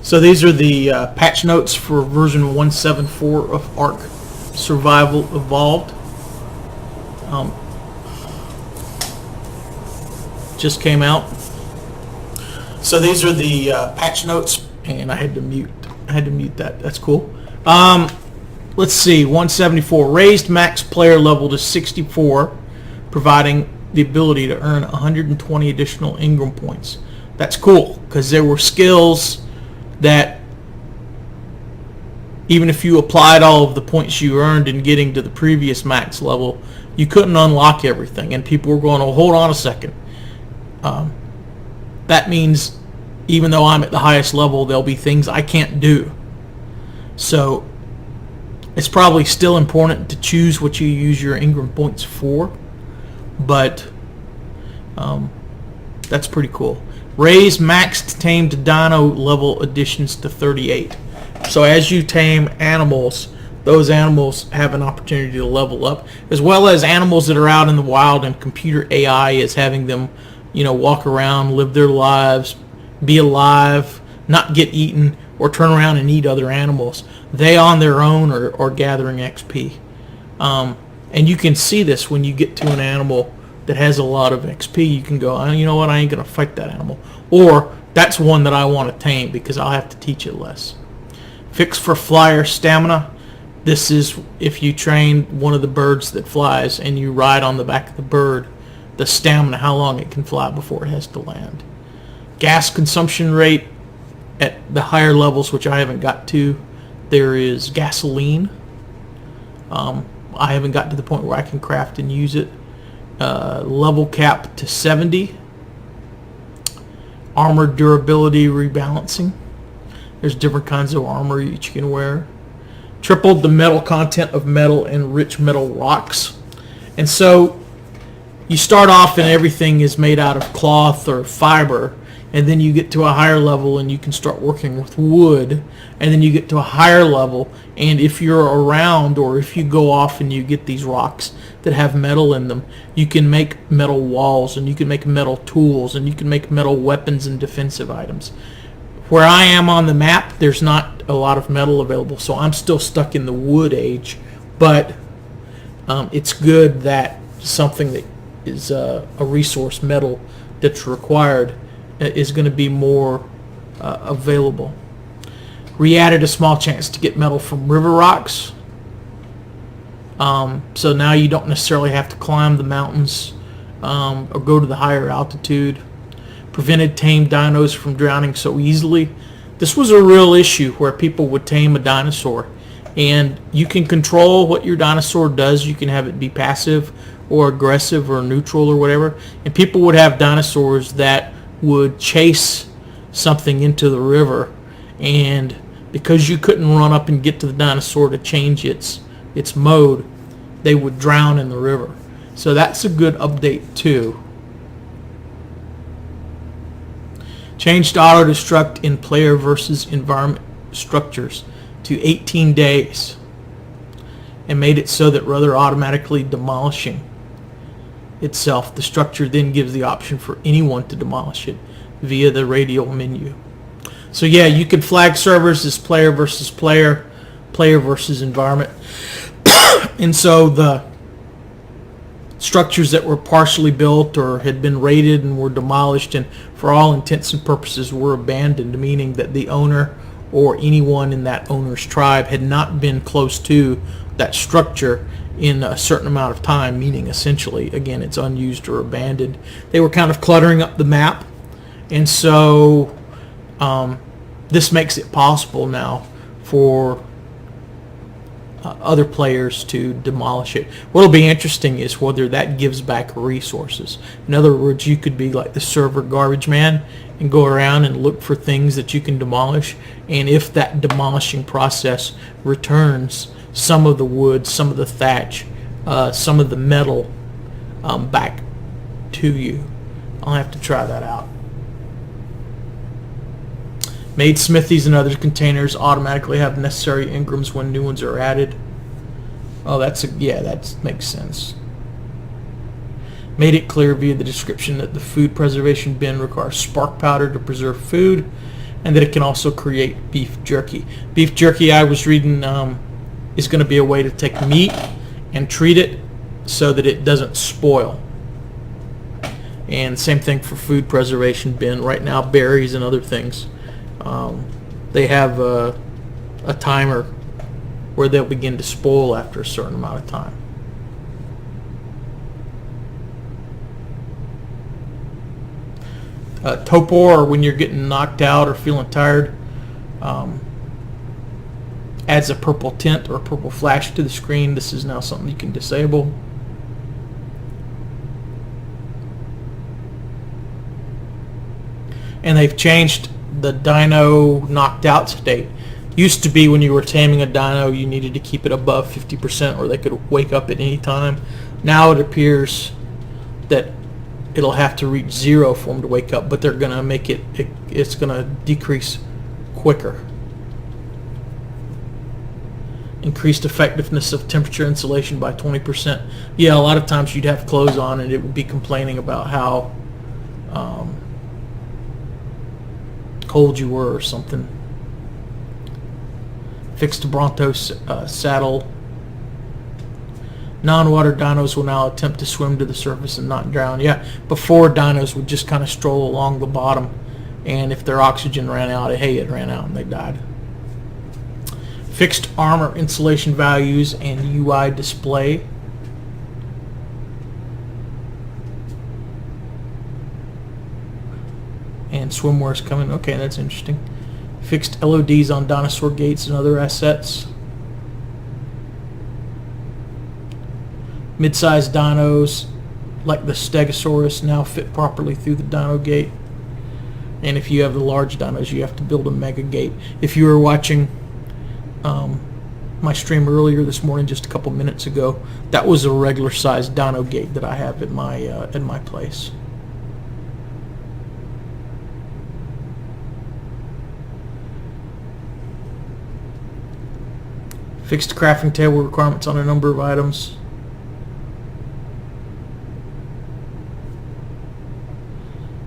So these are the patch notes for version 174 of ARK Survival Evolved. Just came out. So these are the patch notes, and I had to mute that. That's cool. Let's see. 174 raised max player level to 64, providing the ability to earn 120 additional Ingram points. That's cool because there were skills that even if you applied all of the points you earned in getting to the previous max level, you couldn't unlock everything, and people were going, oh, hold on a second. That means even though I'm at the highest level, there'll be things I can't do. So it's probably still important to choose what you use your Ingram points for, but that's pretty cool. Raise maxed tamed dino level additions to 38. So as you tame animals, those animals have an opportunity to level up, as well as animals that are out in the wild and computer AI is having them, walk around, live their lives, be alive, not get eaten, or turn around and eat other animals. They on their own are gathering XP. And you can see this when you get to an animal that has a lot of XP. You can go, you know what, I ain't going to fight that animal. Or that's one that I want to tame because I'll have to teach it less. Fix for flyer stamina. This is if you train one of the birds that flies and you ride on the back of the bird, the stamina, how long it can fly before it has to land. Gas consumption rate at the higher levels, which I haven't got to. There is gasoline. I haven't got to the point where I can craft and use it. Level cap to 70. Armor durability rebalancing. There's different kinds of armor each you can wear. Tripled the metal content of metal and rich metal rocks. And so you start off and everything is made out of cloth or fiber, and then you get to a higher level and you can start working with wood, and then you get to a higher level, and if you're around or if you go off and you get these rocks that have metal in them, you can make metal walls, and you can make metal tools, and you can make metal weapons and defensive items. Where I am on the map, there's not a lot of metal available, so I'm still stuck in the wood age, but it's good that something that is a resource metal that's required is going to be more available. Re-added a small chance to get metal from river rocks. So now you don't necessarily have to climb the mountains or go to the higher altitude. Prevented tame dinos from drowning so easily. This was a real issue where people would tame a dinosaur, and you can control what your dinosaur does. You can have it be passive or aggressive or neutral or whatever, and people would have dinosaurs that would chase something into the river, and because you couldn't run up and get to the dinosaur to change its mode, they would drown in the river. So that's a good update too. Changed auto-destruct in player versus environment structures to 18 days and made it so that rather automatically demolishing itself, the structure then gives the option for anyone to demolish it via the radial menu. So yeah, you can flag servers as player versus player, player versus environment. And so the structures that were partially built or had been raided and were demolished and for all intents and purposes were abandoned, meaning that the owner or anyone in that owner's tribe had not been close to that structure in a certain amount of time, meaning essentially, again, it's unused or abandoned. They were kind of cluttering up the map, and so this makes it possible now for other players to demolish it. What'll be interesting is whether that gives back resources. In other words, you could be like the server garbage man and go around and look for things that you can demolish, and if that demolishing process returns some of the wood, some of the thatch, some of the metal back to you. I'll have to try that out. Made smithies and other containers automatically have necessary engrams when new ones are added. Oh, that makes sense. Made it clear via the description that the food preservation bin requires spark powder to preserve food, and that it can also create beef jerky. Beef jerky, I was reading, is going to be a way to take meat and treat it so that it doesn't spoil. And same thing for food preservation bin. Right now, berries and other things, they have a timer where they'll begin to spoil after a certain amount of time. Topor, when you're getting knocked out or feeling tired, adds a purple tint or a purple flash to the screen. This is now something you can disable. And they've changed the dino knocked out state. Used to be when you were taming a dino, you needed to keep it above 50% or they could wake up at any time. Now it appears that it'll have to reach 0 for them to wake up, but they're going to make it's going to decrease quicker. Increased effectiveness of temperature insulation by 20%. Yeah, a lot of times you'd have clothes on and it would be complaining about how cold you were or something. Fixed Bronto saddle. Non-water dinos will now attempt to swim to the surface and not drown. Yeah, before dinos would just kind of stroll along the bottom, and if their oxygen ran out, hey, it ran out and they died. Fixed armor insulation values and UI display. And swimwear is coming. Okay, that's interesting. Fixed LODs on dinosaur gates and other assets. Mid-sized dinos like the Stegosaurus now fit properly through the dino gate. And if you have the large dinos, you have to build a mega gate. If you were watching my stream earlier this morning, just a couple minutes ago, that was a regular sized dino gate that I have at my place. Fixed crafting table requirements on a number of items.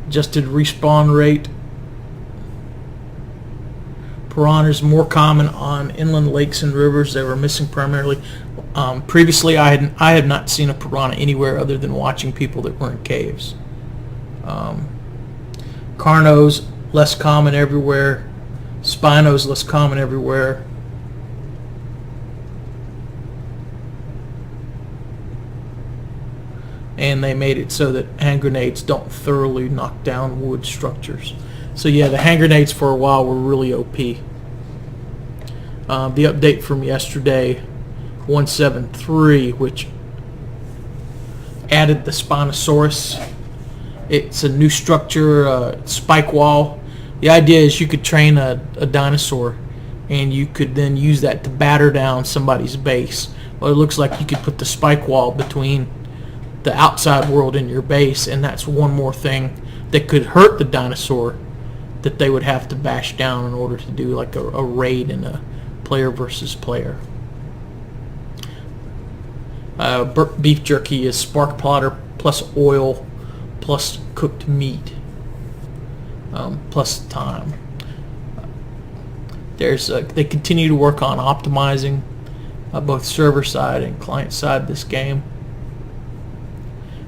Adjusted respawn rate. Piranhas more common on inland lakes and rivers. They were missing primarily. Previously, I had not seen a piranha anywhere other than watching people that were in caves. Carnos less common everywhere. Spinos less common everywhere. And they made it so that hand grenades don't thoroughly knock down wood structures. So yeah, the hand grenades for a while were really OP. The update from yesterday, 173, which added the Spinosaurus. It's a new structure, spike wall. The idea is you could train a dinosaur and you could then use that to batter down somebody's base. Well, it looks like you could put the spike wall between the outside world and your base, and that's one more thing that could hurt the dinosaur that they would have to bash down in order to do like a raid in a player versus player. Beef jerky is spark plotter plus oil plus cooked meat plus time. They continue to work on optimizing both server side and client side this game,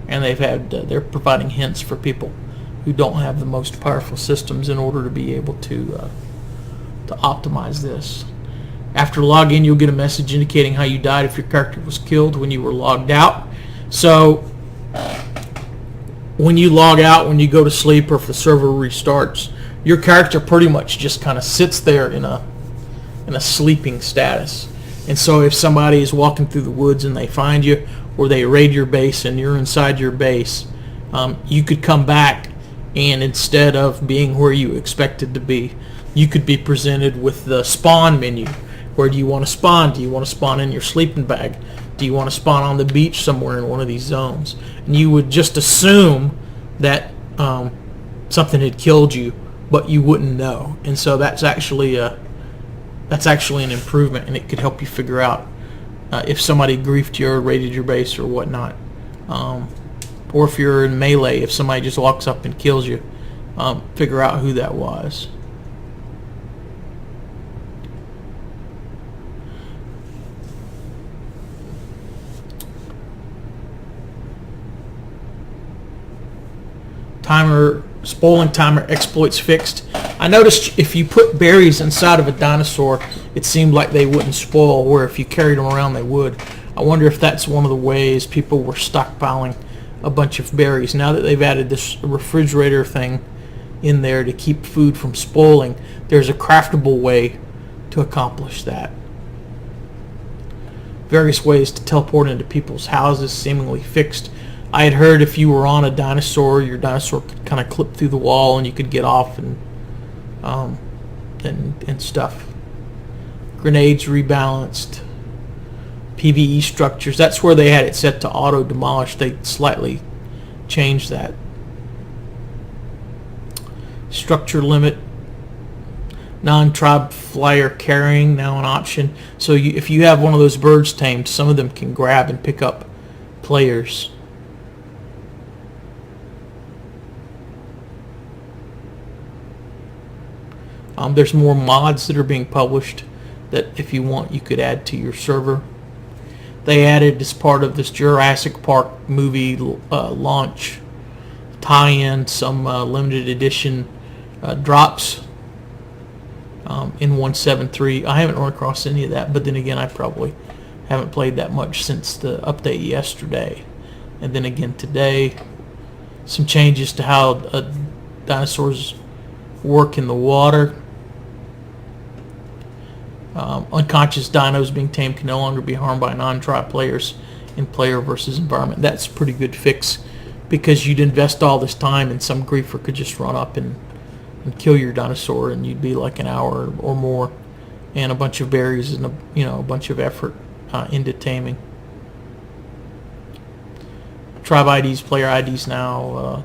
and they're providing hints for people who don't have the most powerful systems in order to be able to optimize this. After login, you'll get a message indicating how you died if your character was killed when you were logged out. So when you log out, when you go to sleep, or if the server restarts, your character pretty much just kind of sits there in a sleeping status. And so if somebody is walking through the woods and they find you, or they raid your base and you're inside your base, you could come back, and instead of being where you expected to be, you could be presented with the spawn menu. Where do you want to spawn? Do you want to spawn in your sleeping bag? Do you want to spawn on the beach somewhere in one of these zones? And you would just assume that something had killed you, but you wouldn't know. And so that's actually an improvement, and it could help you figure out if somebody griefed you or raided your base or whatnot. Or if you're in melee, if somebody just walks up and kills you, figure out who that was. spoiling timer exploits fixed. I noticed if you put berries inside of a dinosaur, it seemed like they wouldn't spoil, where if you carried them around, they would. I wonder if that's one of the ways people were stockpiling a bunch of berries. Now that they've added this refrigerator thing in there to keep food from spoiling, there's a craftable way to accomplish that. Various ways to teleport into people's houses seemingly fixed. I had heard if you were on a dinosaur, your dinosaur could kind of clip through the wall and you could get off and stuff. Grenades rebalanced. PvE structures. That's where they had it set to auto demolish. They slightly changed that. Structure limit. Non-tribe flyer carrying now an option. So if you have one of those birds tamed, some of them can grab and pick up players. There's more mods that are being published that if you want you could add to your server. They added as part of this Jurassic Park movie launch tie-in some limited edition drops in 1.7.3. I haven't run across any of that, but then again, I probably haven't played that much since the update yesterday. And then again today, some changes to how dinosaurs work in the water. Unconscious dinos being tamed can no longer be harmed by non-tribe players in player versus environment. That's a pretty good fix, because you'd invest all this time and some griefer could just run up and kill your dinosaur, and you'd be like an hour or more and a bunch of berries and a bunch of effort into taming. Tribe IDs, player IDs now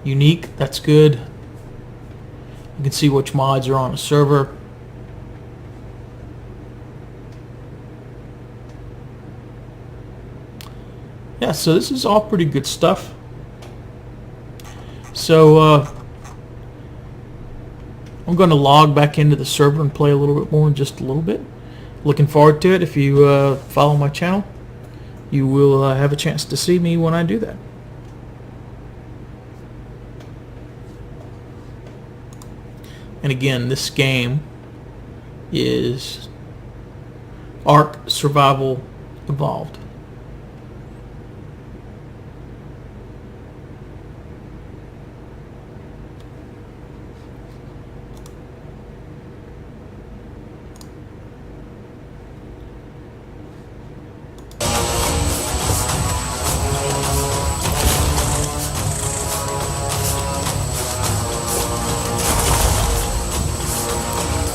unique. That's good. You can see which mods are on a server. Yeah, so this is all pretty good stuff. So I'm going to log back into the server and play a little bit more in just a little bit. Looking forward to it. If you follow my channel, you will have a chance to see me when I do that. And again, this game is ARK Survival Evolved.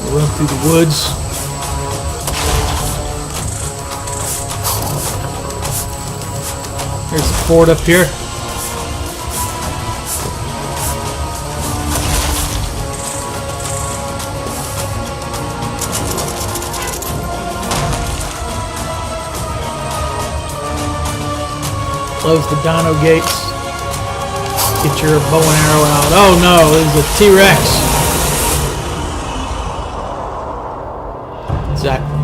Run through the woods. There's the fort up here. Close the dino gates. Get your bow and arrow out. Oh no, there's a T-Rex. Exactly.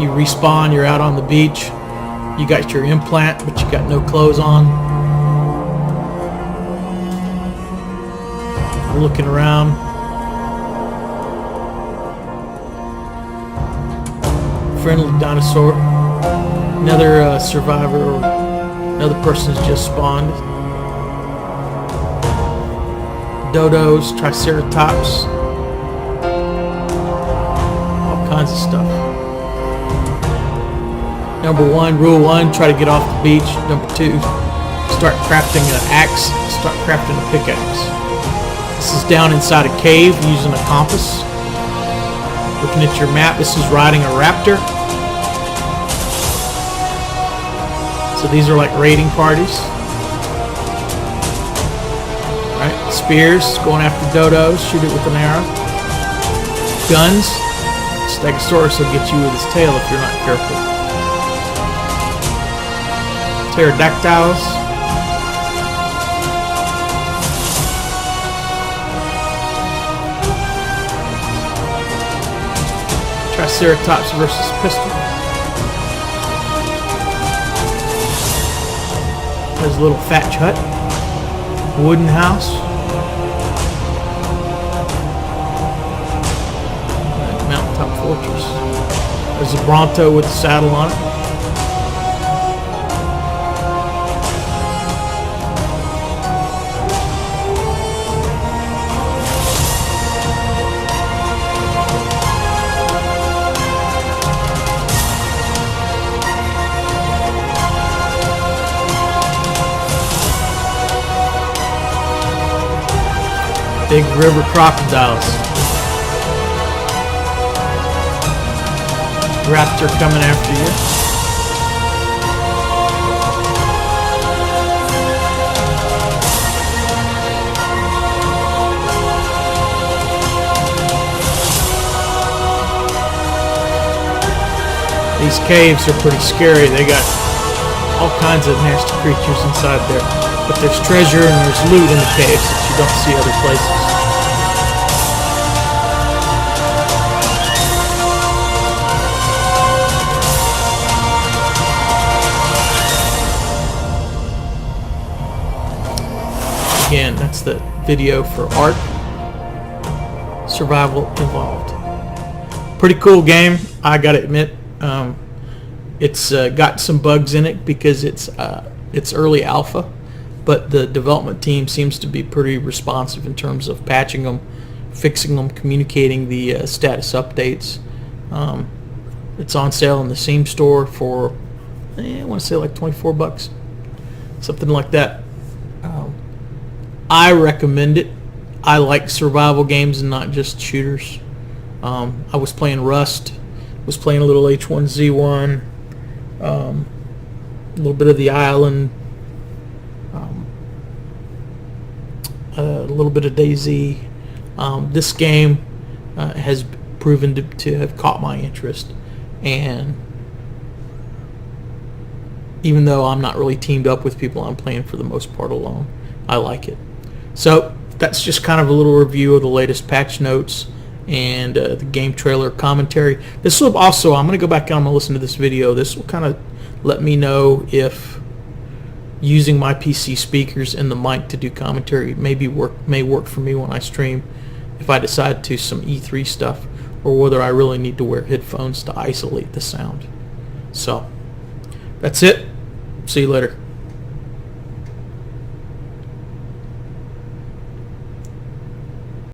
You respawn, you're out on the beach. You got your implant, but you got no clothes on. You're looking around. Friendly dinosaur. Another survivor, or another person's just spawned. Dodos, triceratops, all kinds of stuff. Rule one, try to get off the beach. Number two, start crafting an axe, start crafting a pickaxe. This is down inside a cave using a compass. Looking at your map, this is riding a raptor. So these are like raiding parties. Right, spears, going after dodos, shoot it with an arrow. Guns, Stegosaurus will get you with his tail if you're not careful. Pterodactyls. Triceratops versus pistol. Has a little thatch hut, wooden house. Mountaintop fortress. There's a Bronto with a saddle on it. Big river crocodiles. Raptor coming after you. These caves are pretty scary. They got all kinds of nasty creatures inside there. But there's treasure and there's loot in the caves that you don't see other places. Again, that's the video for ARK, Survival Evolved. Pretty cool game, I gotta admit. It's got some bugs in it because it's early alpha, but the development team seems to be pretty responsive in terms of patching them, fixing them, communicating the status updates. It's on sale in the Steam store for, I want to say like $24, something like that. I recommend it. I like survival games and not just shooters. I was playing Rust, was playing a little H1Z1, a little bit of the Island, a little bit of DayZ. This game has proven to have caught my interest, and even though I'm not really teamed up with people, I'm playing for the most part alone. I like it. So that's just kind of a little review of the latest patch notes and the game trailer commentary. This will also, I'm going to go back and I'm going to listen to this video. This will kind of let me know if using my PC speakers and the mic to do commentary may work for me when I stream, if I decide to some E3 stuff, or whether I really need to wear headphones to isolate the sound. So that's it. See you later.